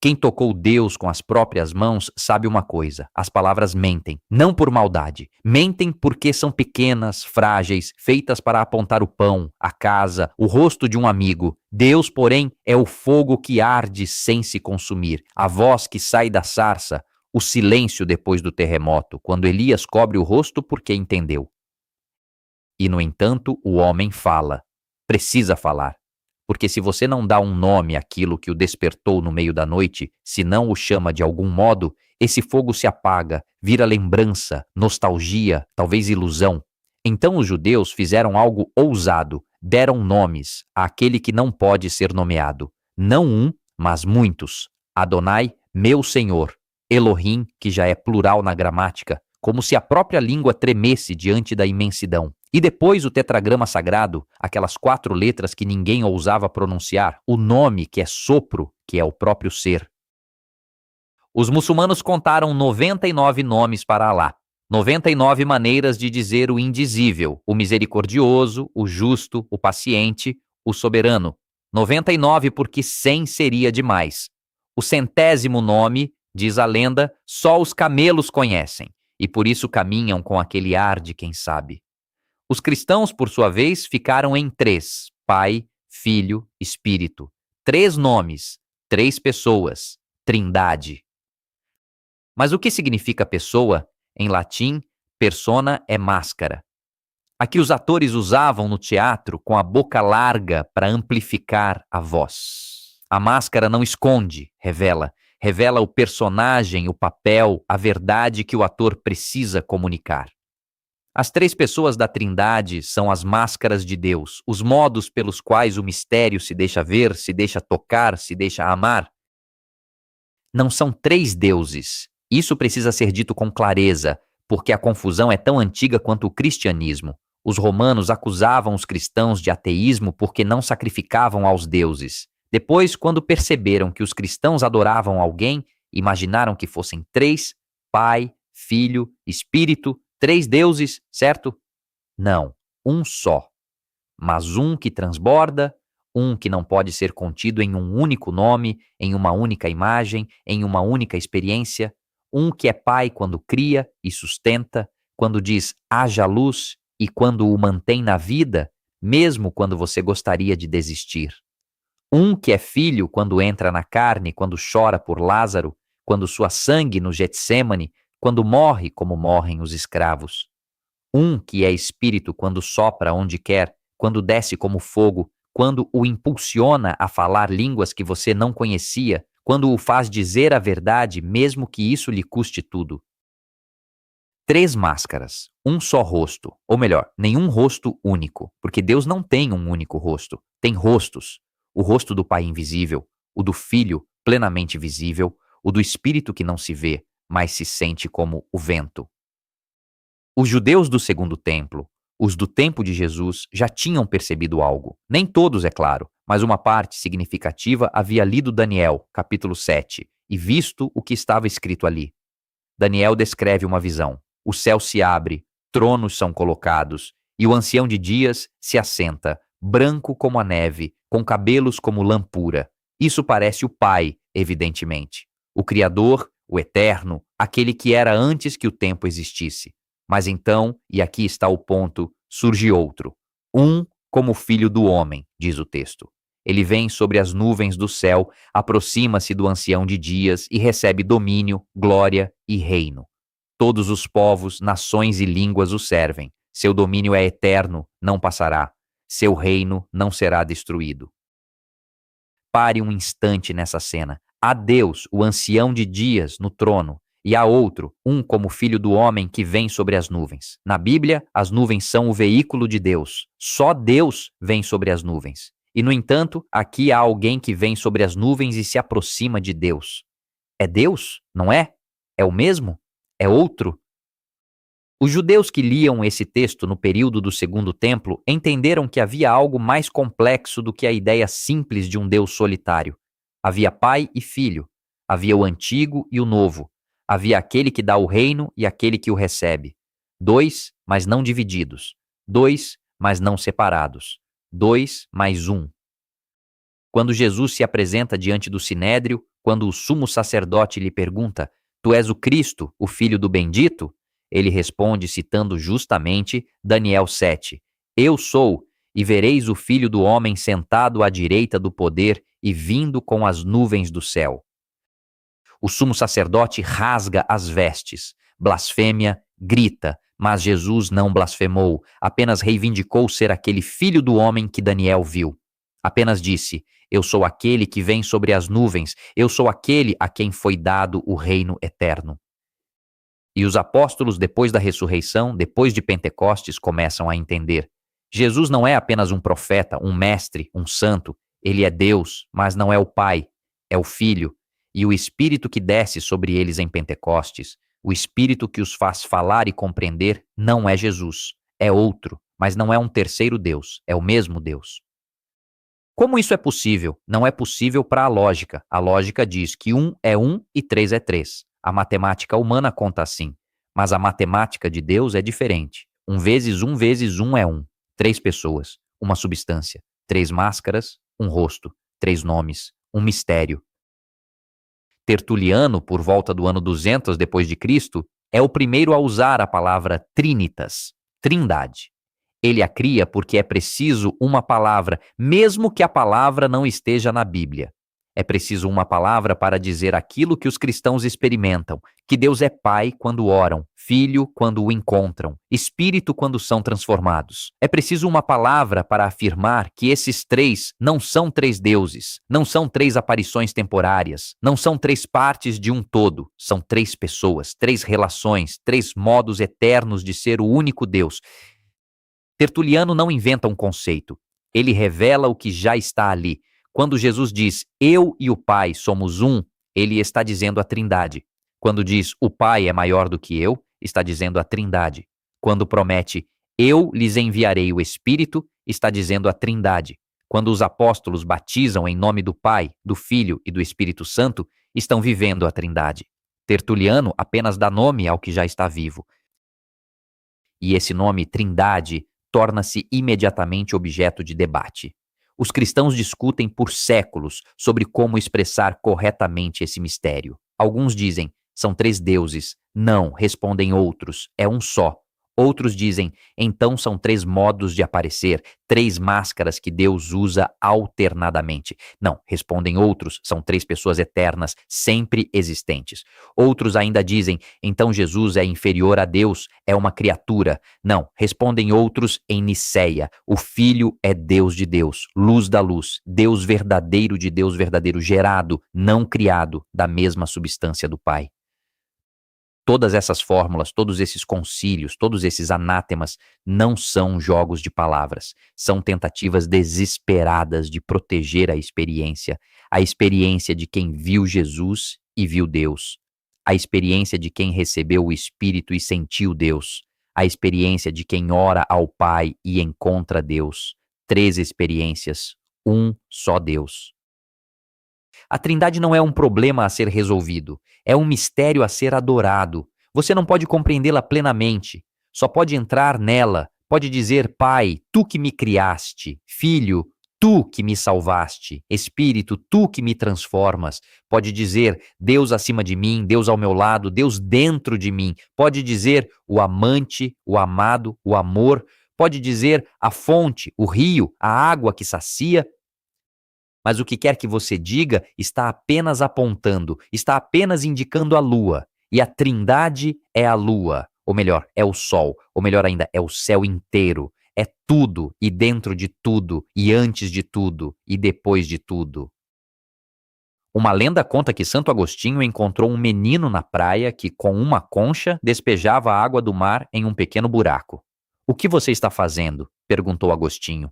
Quem tocou Deus com as próprias mãos sabe uma coisa: as palavras mentem, não por maldade. Mentem porque são pequenas, frágeis, feitas para apontar o pão, a casa, o rosto de um amigo. Deus, porém, é o fogo que arde sem se consumir, a voz que sai da sarça, o silêncio depois do terremoto, quando Elias cobre o rosto porque entendeu. E, no entanto, o homem fala. Precisa falar. Porque se você não dá um nome àquilo que o despertou no meio da noite, se não o chama de algum modo, esse fogo se apaga, vira lembrança, nostalgia, talvez ilusão. Então os judeus fizeram algo ousado, deram nomes àquele que não pode ser nomeado. Não um, mas muitos. Adonai, meu Senhor. Elohim, que já é plural na gramática, como se a própria língua tremesse diante da imensidão. E depois o tetragrama sagrado, aquelas 4 letras que ninguém ousava pronunciar, o nome que é sopro, que é o próprio ser. Os muçulmanos contaram 99 nomes para Alá, 99 maneiras de dizer o indizível, o misericordioso, o justo, o paciente, o soberano. 99 porque 100 seria demais. O 100º nome, diz a lenda, só os camelos conhecem, e por isso caminham com aquele ar de quem sabe. Os cristãos, por sua vez, ficaram em 3: Pai, Filho, Espírito. 3 nomes, 3 pessoas, Trindade. Mas o que significa pessoa? Em latim, persona é máscara. A que os atores usavam no teatro com a boca larga para amplificar a voz. A máscara não esconde, revela. Revela o personagem, o papel, a verdade que o ator precisa comunicar. As 3 pessoas da Trindade são as máscaras de Deus, os modos pelos quais o mistério se deixa ver, se deixa tocar, se deixa amar. Não são 3 deuses. Isso precisa ser dito com clareza, porque a confusão é tão antiga quanto o cristianismo. Os romanos acusavam os cristãos de ateísmo porque não sacrificavam aos deuses. Depois, quando perceberam que os cristãos adoravam alguém, imaginaram que fossem 3, Pai, Filho, Espírito, 3 deuses, certo? Não, um só. Mas um que transborda, um que não pode ser contido em um único nome, em uma única imagem, em uma única experiência. Um que é pai quando cria e sustenta, quando diz haja luz e quando o mantém na vida, mesmo quando você gostaria de desistir. Um que é filho quando entra na carne, quando chora por Lázaro, quando sua sangue no Getsêmani, quando morre como morrem os escravos. Um que é espírito quando sopra onde quer, quando desce como fogo, quando o impulsiona a falar línguas que você não conhecia, quando o faz dizer a verdade, mesmo que isso lhe custe tudo. 3 máscaras, um só rosto, ou melhor, nenhum rosto único, porque Deus não tem um único rosto, tem rostos. O rosto do Pai invisível, o do Filho plenamente visível, o do Espírito que não se vê, mas se sente como o vento. Os judeus do Segundo Templo, os do tempo de Jesus, já tinham percebido algo. Nem todos, é claro, mas uma parte significativa havia lido Daniel, capítulo 7, e visto o que estava escrito ali. Daniel descreve uma visão. O céu se abre, tronos são colocados, e o ancião de dias se assenta, branco como a neve, com cabelos como lã pura. Isso parece o Pai, evidentemente. O Criador, o Eterno, aquele que era antes que o tempo existisse. Mas então, e aqui está o ponto, surge outro. Um como filho do homem, diz o texto. Ele vem sobre as nuvens do céu, aproxima-se do ancião de dias e recebe domínio, glória e reino. Todos os povos, nações e línguas o servem. Seu domínio é eterno, não passará. Seu reino não será destruído. Pare um instante nessa cena. Há Deus, o ancião de dias, no trono, e há outro, um como filho do homem que vem sobre as nuvens. Na Bíblia, as nuvens são o veículo de Deus. Só Deus vem sobre as nuvens. E, no entanto, aqui há alguém que vem sobre as nuvens e se aproxima de Deus. É Deus? Não é? É o mesmo? É outro? Os judeus que liam esse texto no período do Segundo Templo entenderam que havia algo mais complexo do que a ideia simples de um Deus solitário. Havia pai e filho. Havia o antigo e o novo. Havia aquele que dá o reino e aquele que o recebe. 2, mas não divididos. 2, mas não separados. 2 mais 1. Quando Jesus se apresenta diante do sinédrio, quando o sumo sacerdote lhe pergunta: Tu és o Cristo, o Filho do Bendito? Ele responde citando justamente Daniel 7. Eu sou, e vereis o Filho do Homem sentado à direita do poder e vindo com as nuvens do céu. O sumo sacerdote rasga as vestes, blasfêmia, grita, mas Jesus não blasfemou, apenas reivindicou ser aquele Filho do Homem que Daniel viu. Apenas disse: Eu sou aquele que vem sobre as nuvens, eu sou aquele a quem foi dado o reino eterno. E os apóstolos, depois da ressurreição, depois de Pentecostes, começam a entender. Jesus não é apenas um profeta, um mestre, um santo. Ele é Deus, mas não é o Pai, é o Filho. E o Espírito que desce sobre eles em Pentecostes, o Espírito que os faz falar e compreender, não é Jesus. É outro, mas não é um terceiro Deus, é o mesmo Deus. Como isso é possível? Não é possível para a lógica. A lógica diz que 1 é 1 e 3 é 3. A matemática humana conta assim. Mas a matemática de Deus é diferente. 1 vezes 1 vezes 1 é 1. 3 pessoas, uma substância, 3 máscaras, um rosto, 3 nomes, um mistério. Tertuliano, por volta do ano 200 depois de Cristo, é o primeiro a usar a palavra trinitas, trindade. Ele a cria porque é preciso uma palavra, mesmo que a palavra não esteja na Bíblia. É preciso uma palavra para dizer aquilo que os cristãos experimentam, que Deus é Pai quando oram, Filho quando o encontram, Espírito quando são transformados. É preciso uma palavra para afirmar que esses três não são três deuses, não são três aparições temporárias, não são três partes de um todo, são três pessoas, três relações, três modos eternos de ser o único Deus. Tertuliano não inventa um conceito, ele revela o que já está ali. Quando Jesus diz, eu e o Pai somos um, ele está dizendo a Trindade. Quando diz, o Pai é maior do que eu, está dizendo a Trindade. Quando promete, eu lhes enviarei o Espírito, está dizendo a Trindade. Quando os apóstolos batizam em nome do Pai, do Filho e do Espírito Santo, estão vivendo a Trindade. Tertuliano apenas dá nome ao que já está vivo. E esse nome, Trindade, torna-se imediatamente objeto de debate. Os cristãos discutem por séculos sobre como expressar corretamente esse mistério. Alguns dizem, são três deuses. Não, respondem outros, é um só. Outros dizem, então são três modos de aparecer, três máscaras que Deus usa alternadamente. Não, respondem outros, são três pessoas eternas, sempre existentes. Outros ainda dizem, então Jesus é inferior a Deus, é uma criatura. Não, respondem outros em Niceia, o Filho é Deus de Deus, luz da luz, Deus verdadeiro de Deus verdadeiro, gerado, não criado, da mesma substância do Pai. Todas essas fórmulas, todos esses concílios, todos esses anátemas não são jogos de palavras, são tentativas desesperadas de proteger a experiência de quem viu Jesus e viu Deus, a experiência de quem recebeu o Espírito e sentiu Deus, a experiência de quem ora ao Pai e encontra Deus. 3 experiências, um só Deus. A Trindade não é um problema a ser resolvido, é um mistério a ser adorado. Você não pode compreendê-la plenamente, só pode entrar nela, pode dizer, Pai, tu que me criaste, Filho, tu que me salvaste, Espírito, tu que me transformas. Pode dizer, Deus acima de mim, Deus ao meu lado, Deus dentro de mim. Pode dizer, o amante, o amado, o amor. Pode dizer, a fonte, o rio, a água que sacia. Mas o que quer que você diga está apenas apontando, está apenas indicando a lua. E a Trindade é a lua, ou melhor, é o sol, ou melhor ainda, é o céu inteiro. É tudo, e dentro de tudo, e antes de tudo, e depois de tudo. Uma lenda conta que Santo Agostinho encontrou um menino na praia que, com uma concha, despejava a água do mar em um pequeno buraco. O que você está fazendo? Perguntou Agostinho.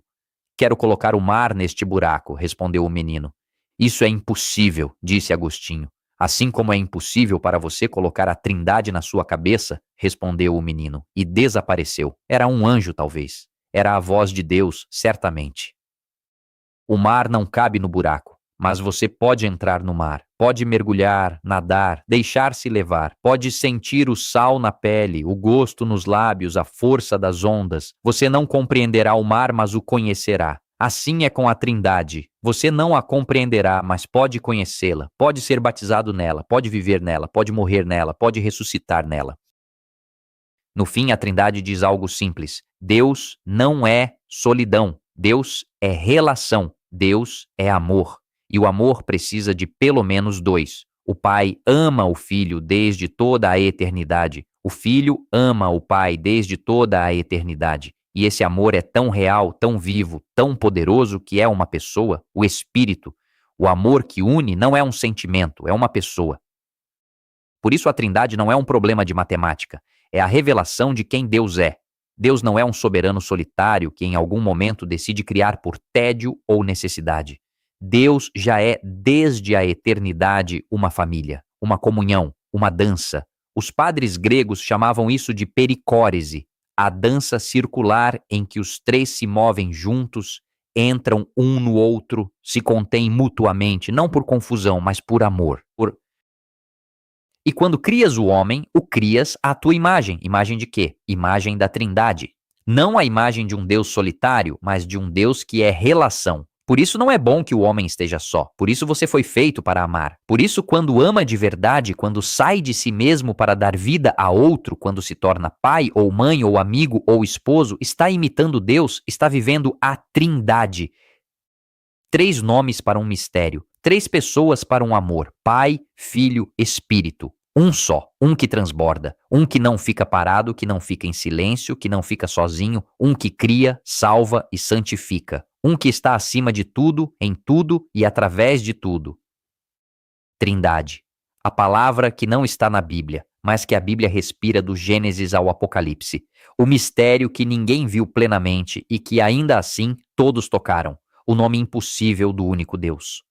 Quero colocar o mar neste buraco, respondeu o menino. Isso é impossível, disse Agostinho. Assim como é impossível para você colocar a Trindade na sua cabeça, respondeu o menino, e desapareceu. Era um anjo, talvez. Era a voz de Deus, certamente. O mar não cabe no buraco, mas você pode entrar no mar, pode mergulhar, nadar, deixar-se levar, pode sentir o sal na pele, o gosto nos lábios, a força das ondas. Você não compreenderá o mar, mas o conhecerá. Assim é com a Trindade. Você não a compreenderá, mas pode conhecê-la, pode ser batizado nela, pode viver nela, pode morrer nela, pode ressuscitar nela. No fim, a Trindade diz algo simples: Deus não é solidão, Deus é relação, Deus é amor. E o amor precisa de pelo menos dois. O Pai ama o Filho desde toda a eternidade. O Filho ama o Pai desde toda a eternidade. E esse amor é tão real, tão vivo, tão poderoso que é uma pessoa, o Espírito. O amor que une não é um sentimento, é uma pessoa. Por isso a Trindade não é um problema de matemática, é a revelação de quem Deus é. Deus não é um soberano solitário que em algum momento decide criar por tédio ou necessidade. Deus já é desde a eternidade uma família, uma comunhão, uma dança. Os padres gregos chamavam isso de pericórese, a dança circular em que os três se movem juntos, entram um no outro, se contêm mutuamente, não por confusão, mas por amor. E quando crias o homem, o crias à tua imagem. Imagem de quê? Imagem da Trindade. Não a imagem de um Deus solitário, mas de um Deus que é relação. Por isso não é bom que o homem esteja só. Por isso você foi feito para amar. Por isso, quando ama de verdade, quando sai de si mesmo para dar vida a outro, quando se torna pai ou mãe ou amigo ou esposo, está imitando Deus, está vivendo a Trindade. 3 nomes para um mistério. 3 pessoas para um amor: Pai, Filho, Espírito. Um só, um que transborda, um que não fica parado, que não fica em silêncio, que não fica sozinho, um que cria, salva e santifica, um que está acima de tudo, em tudo e através de tudo. Trindade, a palavra que não está na Bíblia, mas que a Bíblia respira do Gênesis ao Apocalipse, o mistério que ninguém viu plenamente e que ainda assim todos tocaram, o nome impossível do único Deus.